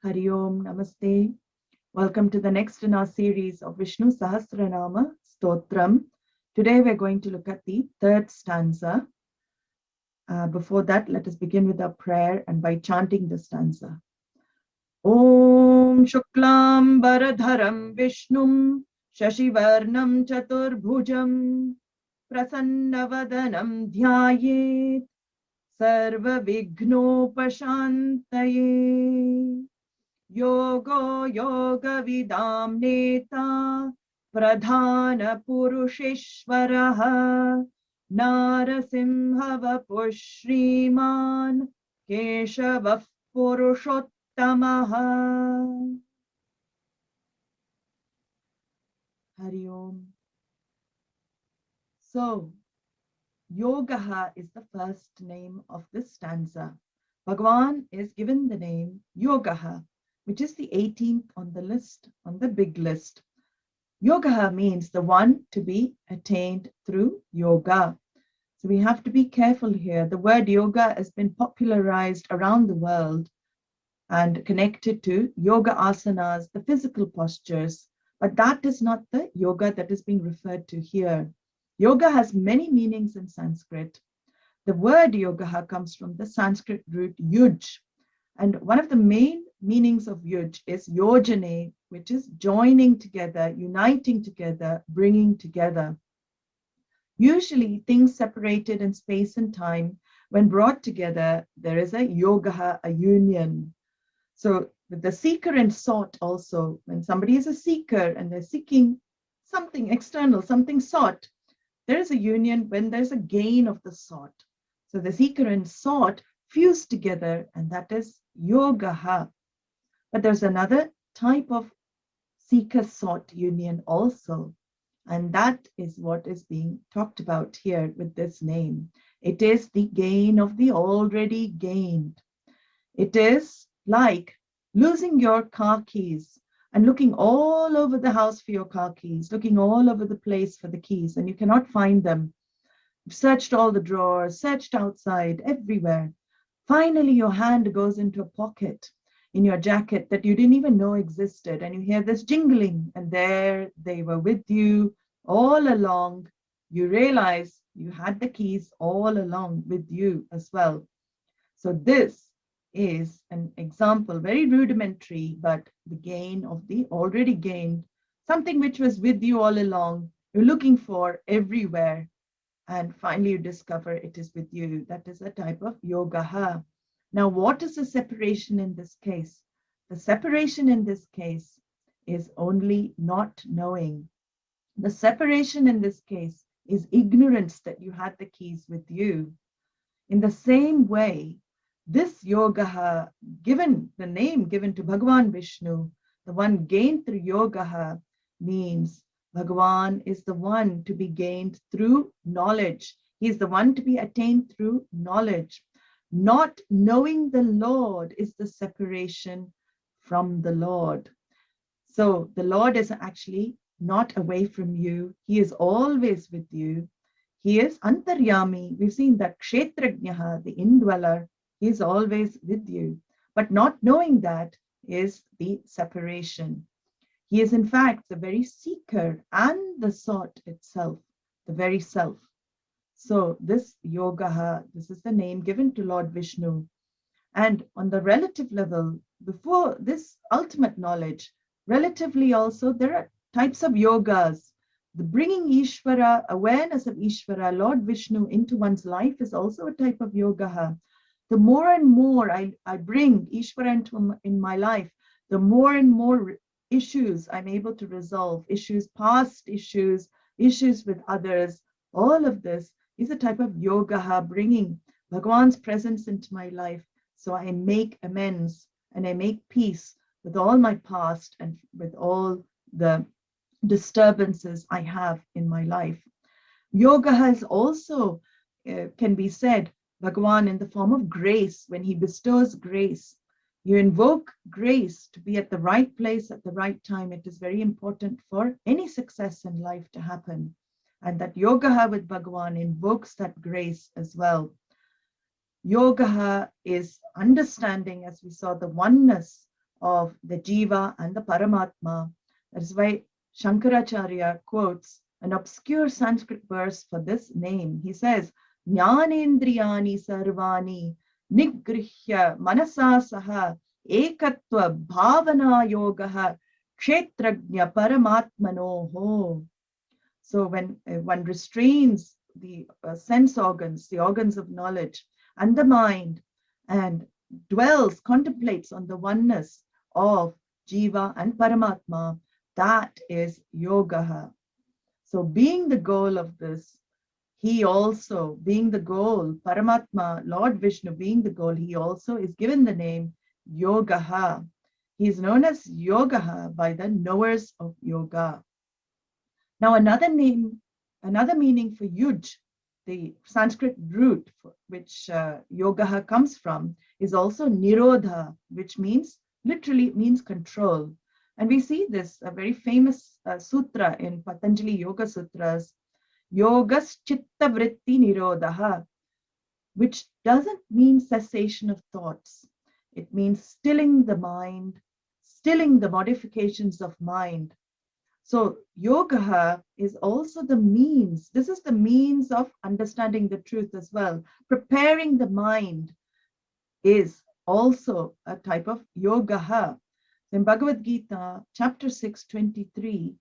Hari Om, Namaste. Welcome to the next in our series of Vishnu Sahasranama Stotram. Today we're going to look at the third stanza. Before that, let us begin with our prayer and by chanting the stanza. Om Shuklam Baradharam Vishnum Shashivarnam Chaturbhujam Prasannavadanam Dhyayet Sarva Vignopashantaye Yogo yōgavidāṃ nētā pradhāna puruṣēśvaraḥ narasimha puṣrīman keshava puruṣottamah. Hari Om. So, Yogaha is the first name of this stanza. Bhagavan is given the name Yogaha, which is the 18th on the list, on the big list. Yogaha means the one to be attained through yoga. So we have to be careful here. The word yoga has been popularized around the world and connected to yoga asanas, the physical postures. But that is not the yoga that is being referred to here. Yoga has many meanings in Sanskrit. The word yogaha comes from the Sanskrit root yuj. And one of the main meanings of yuj is yojane, which is joining together, uniting together, bringing together. Usually things separated in space and time, when brought together, there is a yogaha, a union. So with the seeker and sought also, when somebody is a seeker and they're seeking something external, something sought, there is a union when there's a gain of the sought. So the seeker and sought fuse together, and that is yogaha. But there's another type of seeker-sought union also, and that is what is being talked about here with this name. It is the gain of the already gained. It is like losing your car keys and looking all over the house for your car keys, looking all over the place for the keys, and you cannot find them. You've searched all the drawers, searched outside, everywhere. Finally, your hand goes into a pocket in your jacket that you didn't even know existed, and you hear this jingling, and there they were with you all along. You realize you had the keys all along with you as well. So this is an example, very rudimentary, but the gain of the already gained, something which was with you all along, you're looking for everywhere, and finally you discover it is with you. That is a type of yogaha. Now, what is the separation in this case? The separation in this case is only not knowing. The separation in this case is ignorance that you had the keys with you. In the same way, this yogaha, given the name given to Bhagavan Vishnu, the one gained through yogaha, means Bhagavan is the one to be gained through knowledge. He is the one to be attained through knowledge. Not knowing the Lord is the separation from the Lord. So the Lord is actually not away from you. He is always with you. He is antaryami. We've seen that kshetrajnaha, the indweller, he is always with you. But not knowing that is the separation. He is in fact the very seeker and the sought itself, the very self. So this yogaha, this is the name given to Lord Vishnu. And on the relative level, before this ultimate knowledge, relatively also, there are types of yogas. The bringing Ishvara, awareness of Ishvara, Lord Vishnu into one's life is also a type of yogaha. The more and more I bring Ishvara in my life, the more and more issues I'm able to resolve, issues, past issues, issues with others. All of this is a type of yogaha, bringing Bhagavan's presence into my life, so I make amends and I make peace with all my past and with all the disturbances I have in my life. Yogaha is also, can be said, Bhagavan in the form of grace. When he bestows grace, you invoke grace to be at the right place at the right time. It is very important for any success in life to happen. And that yogaha with Bhagavan invokes that grace as well. Yogaha is understanding, as we saw, the oneness of the Jiva and the Paramatma. That is why Shankaracharya quotes an obscure Sanskrit verse for this name. He says, Jnanendriyani sarvani nigrihya manasa saha ekatva bhavana yogaha kshetrajna paramatmanoho. So when one restrains the sense organs, the organs of knowledge, and the mind, and dwells, contemplates on the oneness of Jiva and Paramatma, that is yoga. So being the goal of this, he also, being the goal, Paramatma, Lord Vishnu being the goal, he also is given the name Yogaha. He is known as Yogaha by the knowers of yoga. Now another meaning for Yuj, the Sanskrit root which Yogaha comes from, is also Nirodha, which means, literally means control. And we see this, a very famous sutra in Patanjali Yoga Sutras, Yogas Chitta Vritti Nirodha, which doesn't mean cessation of thoughts. It means stilling the mind, stilling the modifications of mind. So yoga is also the means. This is the means of understanding the truth as well. Preparing the mind is also a type of yoga. In Bhagavad Gita, chapter 6:23,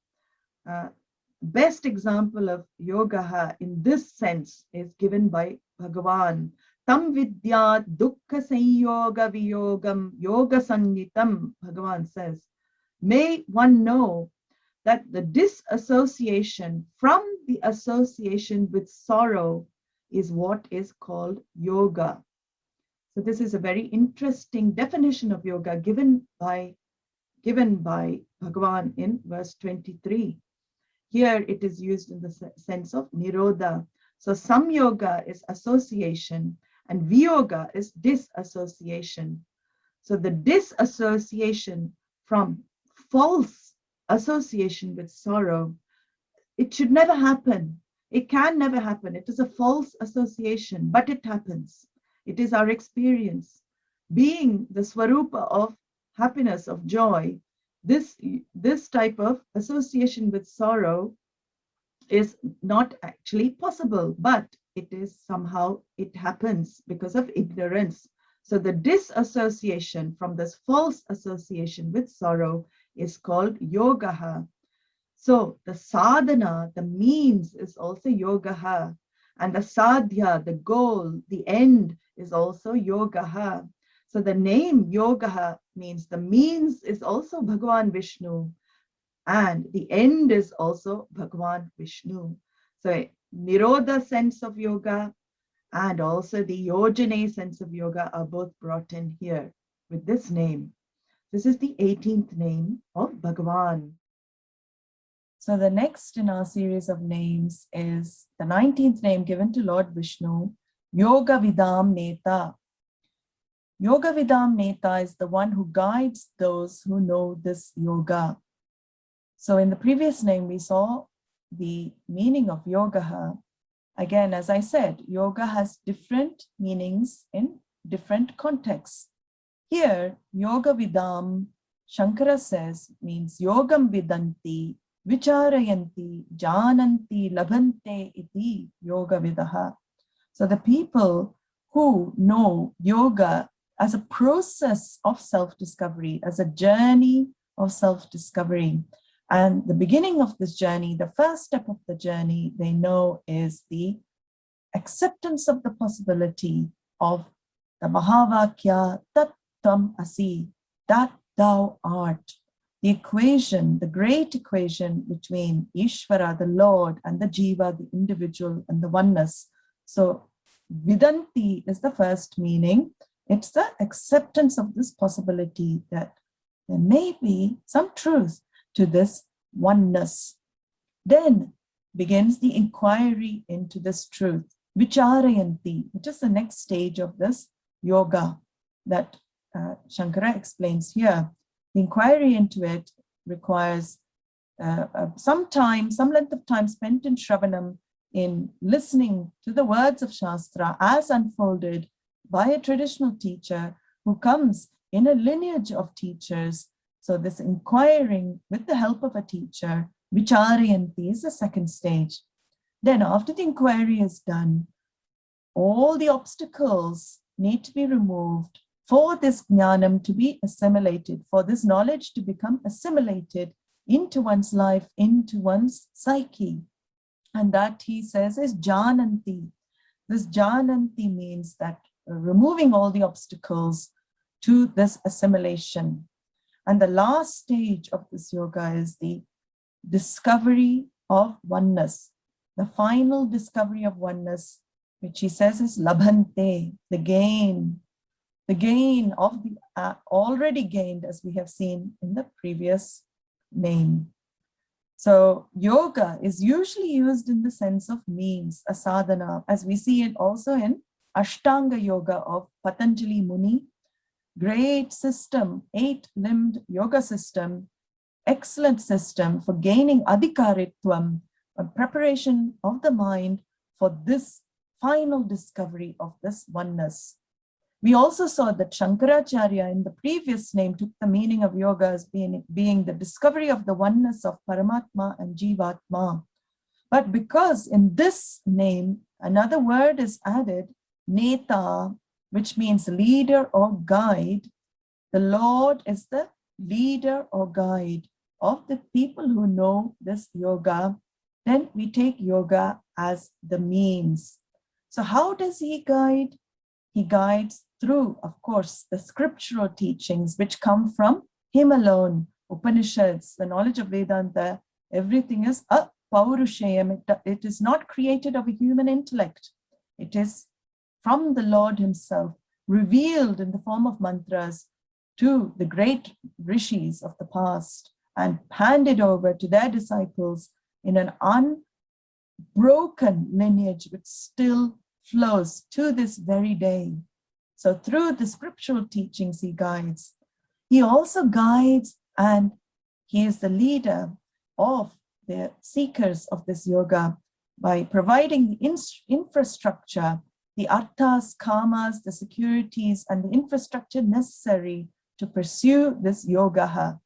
best example of yoga in this sense is given by Bhagavan. Tam vidyat dukkha sanyoga viyogam yoga sannitam, Bhagavan says. May one know that the disassociation from the association with sorrow is what is called yoga. So this is a very interesting definition of yoga given by Bhagavan in verse 23. Here it is used in the sense of nirodha. So samyoga is association and viyoga is disassociation. So the disassociation from false association with sorrow, it should never happen. It can never happen. It is a false association, but it happens. It is our experience. Being the swarupa of happiness, of joy, this type of association with sorrow is not actually possible, but it is somehow, it happens because of ignorance. So the disassociation from this false association with sorrow is called yogaha. So the sadhana, the means, is also yogaha, and the sadhya, the goal, the end, is also yogaha. So the name yogaha means the means is also Bhagavan Vishnu, and the end is also Bhagavan Vishnu. So nirodha sense of yoga and also the yojane sense of yoga are both brought in here with this name. This is the 18th name of Bhagavan. So the next in our series of names is the 19th name given to Lord Vishnu, yōgavidāṃ nētā. Yōgavidāṃ nētā is the one who guides those who know this yoga. So in the previous name, we saw the meaning of yoga. Again, as I said, yoga has different meanings in different contexts. Here, yōgavidāṃ, Shankara says, means yogam vidanti, vicharayanti, jananti, labhante iti yogavidaha. So the people who know yoga as a process of self-discovery, as a journey of self-discovery. And the beginning of this journey, the first step of the journey, they know is the acceptance of the possibility of the Mahavakya Tat Tam Asi, that thou art. The equation, the great equation between Ishvara, the Lord, and the Jiva, the individual, and the oneness. So Vidanti is the first meaning. It's the acceptance of this possibility that there may be some truth to this oneness. Then begins the inquiry into this truth, vicharayanti, which is the next stage of this yoga that Shankara explains here. The inquiry into it requires some length of time spent in Shravanam, in listening to the words of Shastra as unfolded by a traditional teacher who comes in a lineage of teachers. So this inquiring with the help of a teacher, vicharayanti, is the second stage. Then after the inquiry is done, all the obstacles need to be removed for this jnanam to be assimilated, for this knowledge to become assimilated into one's life, into one's psyche. And that, he says, is jananti. This jananti means that removing all the obstacles to this assimilation. And the last stage of this yoga is the discovery of oneness, the final discovery of oneness, which he says is labhante, the gain of the already gained, as we have seen in the previous name. So yoga is usually used in the sense of means, a sadhana, as we see it also in Ashtanga Yoga of Patanjali Muni. Great system, 8-limbed yoga system, excellent system for gaining adhikaritvam, a preparation of the mind for this final discovery of this oneness. We also saw that Shankaracharya in the previous name took the meaning of yoga as being the discovery of the oneness of Paramatma and Jivatma. But because in this name, another word is added, nētā, which means leader or guide, the Lord is the leader or guide of the people who know this yoga, then we take yoga as the means. So how does he guide? He guides through, of course, the scriptural teachings which come from him alone, Upanishads, the knowledge of Vedanta. Everything is a puruṣēśvaraḥ. It is not created of a human intellect. It is from the Lord himself, revealed in the form of mantras to the great rishis of the past and handed over to their disciples in an unbroken lineage which still flows to this very day. So through the scriptural teachings he guides. He also guides, and he is the leader of the seekers of this yoga by providing the infrastructure, the arthas, kamas, the securities, and the infrastructure necessary to pursue this yoga.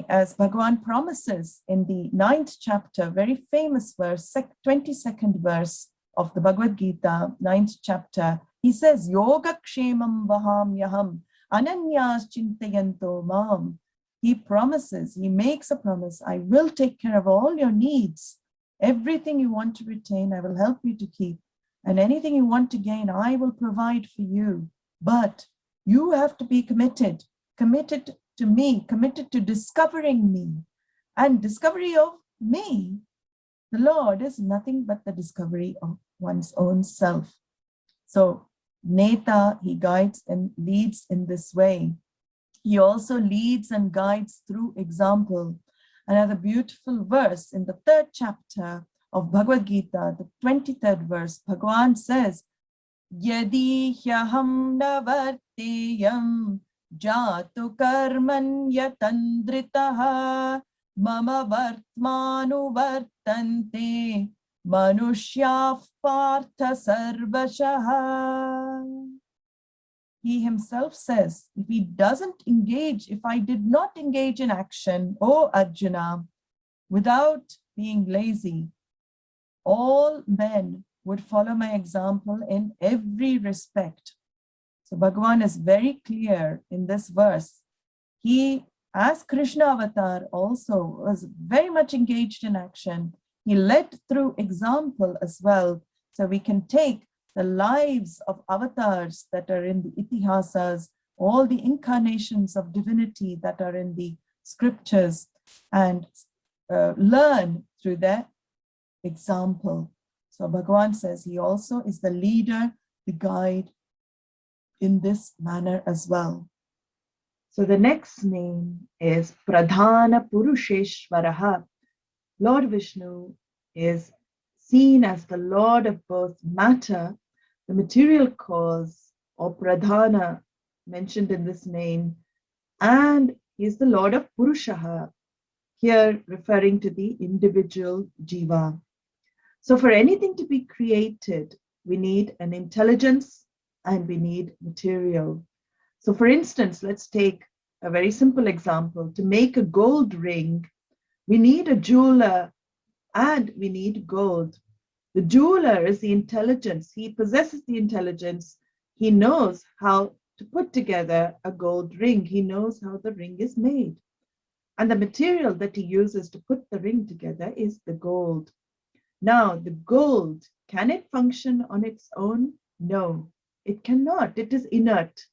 As Bhagavan promises in the 9th chapter, very famous verse, 22nd verse of the Bhagavad Gita, 9th chapter, he says, Yoga kshemam vaham yaham ananyas chintayanto mam. He promises, he makes a promise, I will take care of all your needs. Everything you want to retain, I will help you to keep. And anything you want to gain, I will provide for you. But you have to be committed to me, committed to discovering me. And discovery of me, the Lord, is nothing but the discovery of one's own self. So nētā, he guides and leads in this way. He also leads and guides through example. Another beautiful verse in the 3rd chapter of Bhagavad Gita, the 23rd verse, Bhagavan says, Yadi hyaham navarteyam jatu karman yatandritaha mama vartmanu vartante manushyav partha sarvashaha. He himself says, if he doesn't engage, if I did not engage in action, O Arjuna, without being lazy, all men would follow my example in every respect. So Bhagavan is very clear in this verse. He, as Krishna avatar, also was very much engaged in action. He led through example as well. So we can take the lives of avatars that are in the itihasas, all the incarnations of divinity that are in the scriptures, and learn through their example. So Bhagavan says he also is the leader, the guide in this manner as well. So the next name is pradhāna puruṣēśvaraḥ. Lord Vishnu is seen as the Lord of both matter, the material cause, or pradhāna mentioned in this name, and he is the Lord of Purushaha, here referring to the individual jiva. So for anything to be created, we need an intelligence and we need material. So for instance, let's take a very simple example. To make a gold ring, we need a jeweler and we need gold. The jeweler is the intelligence. He possesses the intelligence. He knows how to put together a gold ring. He knows how the ring is made. And the material that he uses to put the ring together is the gold. Now, the gold, can it function on its own? No, it cannot. It is inert.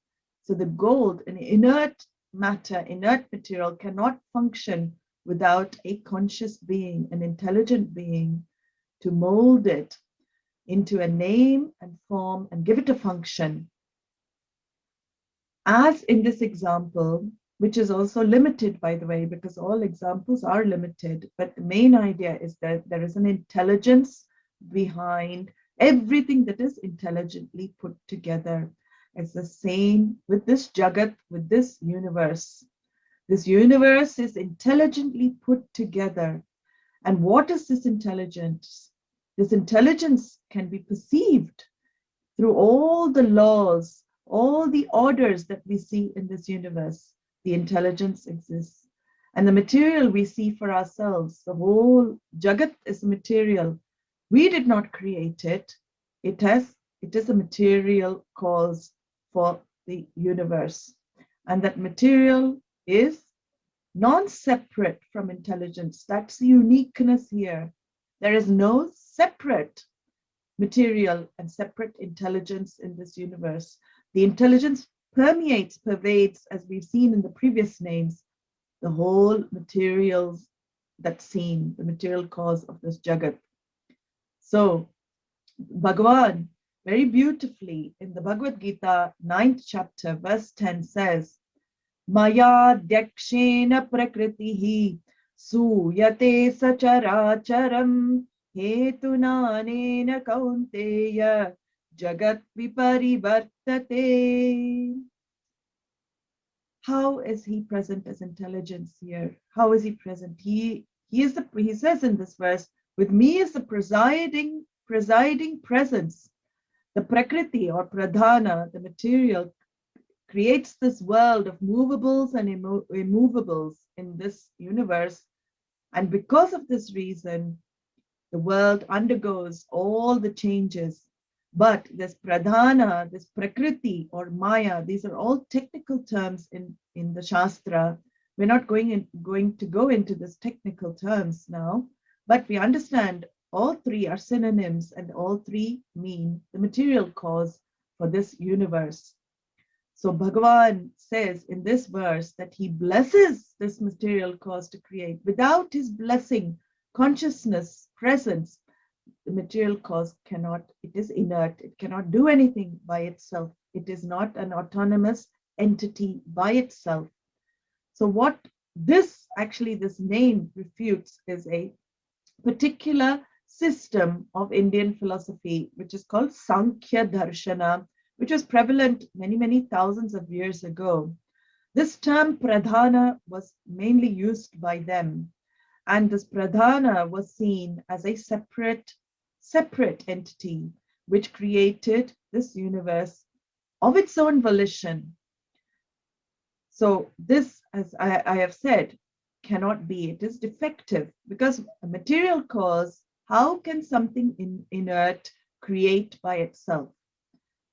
So the gold, an inert matter, inert material, cannot function without a conscious being, an intelligent being, to mold it into a name and form and give it a function. As in this example, which is also limited, by the way, because all examples are limited, but the main idea is that there is an intelligence behind everything that is intelligently put together. It's the same with this jagat, with this universe. This universe is intelligently put together. And what is this intelligence? This intelligence can be perceived through all the laws, all the orders that we see in this universe. The intelligence exists. And the material we see for ourselves, the whole jagat is material. We did not create it. It is a material cause for the universe. And that material is non-separate from intelligence. That's the uniqueness here. There is no separate material and separate intelligence in this universe. The intelligence permeates, pervades, as we've seen in the previous names, the whole materials that's seen, the material cause of this jagat. So Bhagavan very beautifully in the Bhagavad Gita 9th chapter verse 10 says, Maya Dyakshena Prakritihi Suyate Sacharacharam Hetunanena Kaunteya Jagat Viparivartate. How is he present as intelligence here? How is he present? He says in this verse, with me is the presiding presence. The Prakriti or pradhāna, the material, creates this world of movables and immovables in this universe. And because of this reason, the world undergoes all the changes. But this pradhāna, this prakriti or maya, these are all technical terms in the Shastra. We're not going to go into this technical terms now, but we understand all three are synonyms and all three mean the material cause for this universe. So Bhagavan says in this verse that he blesses this material cause to create. Without his blessing, consciousness, presence, the material cause cannot, it is inert, it cannot do anything by itself. It is not an autonomous entity by itself. So what this name refutes is a particular system of Indian philosophy, which is called Sankhya Darshana, which was prevalent many, many thousands of years ago. This term pradhāna was mainly used by them. And this pradhāna was seen as a separate entity, which created this universe of its own volition. So this, as I have said, cannot be. It is defective because a material cause, how can something inert create by itself?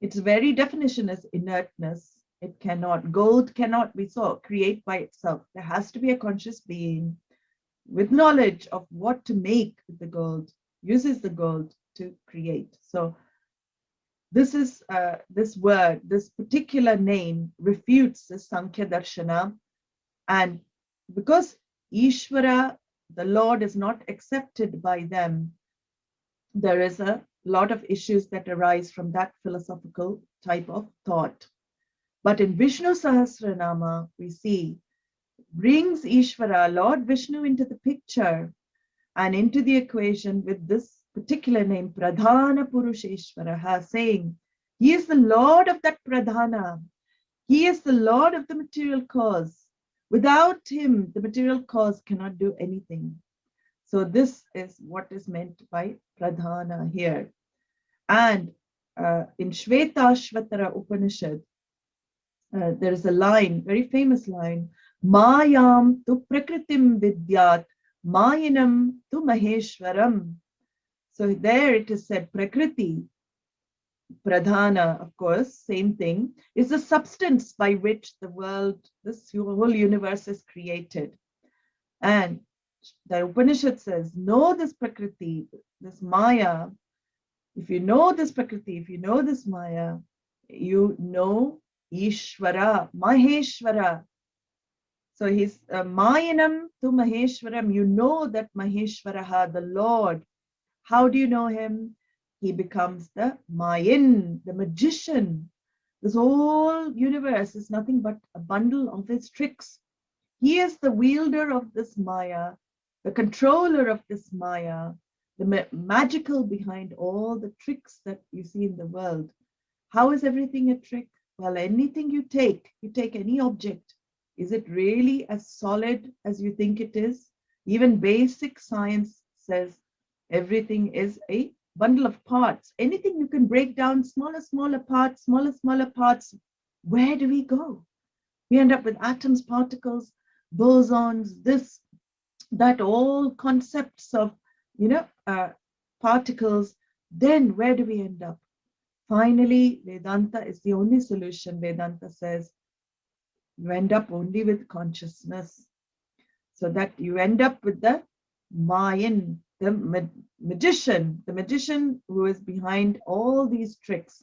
Its very definition is inertness. It cannot. Gold cannot, we saw, create by itself. There has to be a conscious being with knowledge of what to make with the gold, uses the gold to create. So this is this word, this particular name refutes the Sankhya Darshana. And because Ishvara, the Lord, is not accepted by them, there is a lot of issues that arise from that philosophical type of thought. But in Vishnu Sahasranama, we see, brings Ishvara, Lord Vishnu, into the picture and into the equation with this particular name, pradhāna puruṣēśvaraḥ, saying, he is the Lord of that pradhāna. He is the Lord of the material cause. Without him, the material cause cannot do anything. So this is what is meant by pradhāna here. And in Shvetashvatara Upanishad, There is a line, very famous line, Mayam tu prakritim vidyat, Mayinam tu maheshwaram. So there it is said, Prakriti, pradhāna, of course, same thing, is the substance by which the world, this whole universe is created. And the Upanishad says, know this Prakriti, this Maya. If you know this Prakriti, if you know this Maya, you know Ishvara, Maheshwara. So he's Mayinam tu Maheshwaram. You know that Maheshwaraha, the Lord. How do you know him? He becomes the Mayin, the magician. This whole universe is nothing but a bundle of his tricks. He is the wielder of this Maya, the controller of this Maya, the magical behind all the tricks that you see in the world. How is everything a trick? Well, anything you take any object, is it really as solid as you think it is? Even basic science says everything is a bundle of parts. Anything you can break down, smaller parts, smaller parts. Where do we go? We end up with atoms, particles, bosons, this, that, all concepts of, particles. Then where do we end up? Finally, Vedanta is the only solution. Vedanta says you end up only with consciousness. So that you end up with the Mayan, the magician who is behind all these tricks.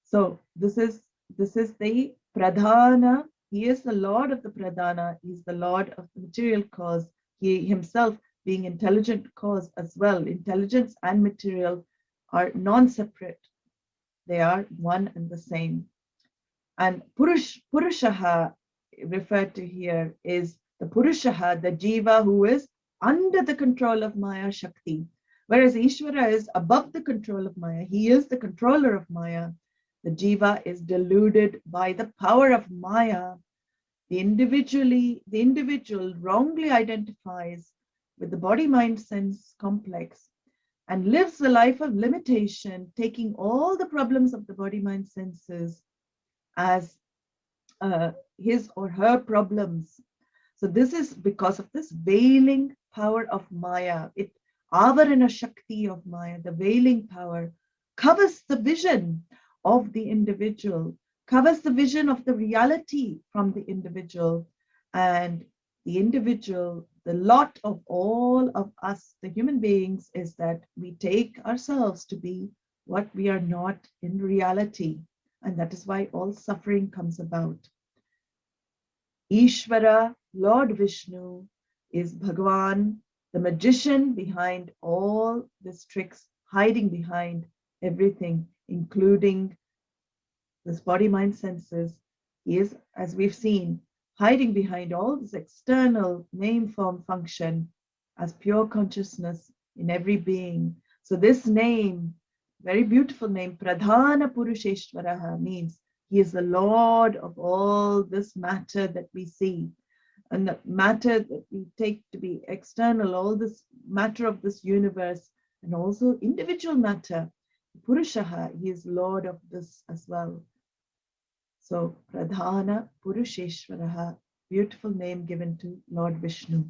So this is the pradhāna. He is the Lord of the pradhāna. He is the Lord of the material cause. He himself being intelligent cause as well. Intelligence and material are non-separate. They are one and the same. And Purushaha referred to here is the Purushaha, the Jiva who is under the control of Maya Shakti. Whereas Ishvara is above the control of Maya. He is the controller of Maya. The Jiva is deluded by the power of Maya. The individual wrongly identifies with the body-mind sense complex and lives a life of limitation, taking all the problems of the body-mind senses as his or her problems. So this is because of this veiling power of Maya. It Avarana Shakti of Maya, the veiling power, covers the vision of the individual, covers the vision of the reality from the individual. And the individual, the lot of all of us, the human beings, is that we take ourselves to be what we are not in reality. And that is why all suffering comes about. Ishvara, Lord Vishnu, is Bhagavan, the magician behind all these tricks, hiding behind everything, including this body, mind, senses. He is, as we've seen, hiding behind all this external name, form, function as pure consciousness in every being. So this name, very beautiful name, pradhāna puruṣēśvaraḥ, means he is the Lord of all this matter that we see. And the matter that we take to be external, all this matter of this universe, and also individual matter. Purushaha, he is Lord of this as well. So, pradhāna puruṣēśvaraḥ, beautiful name given to Lord Vishnu.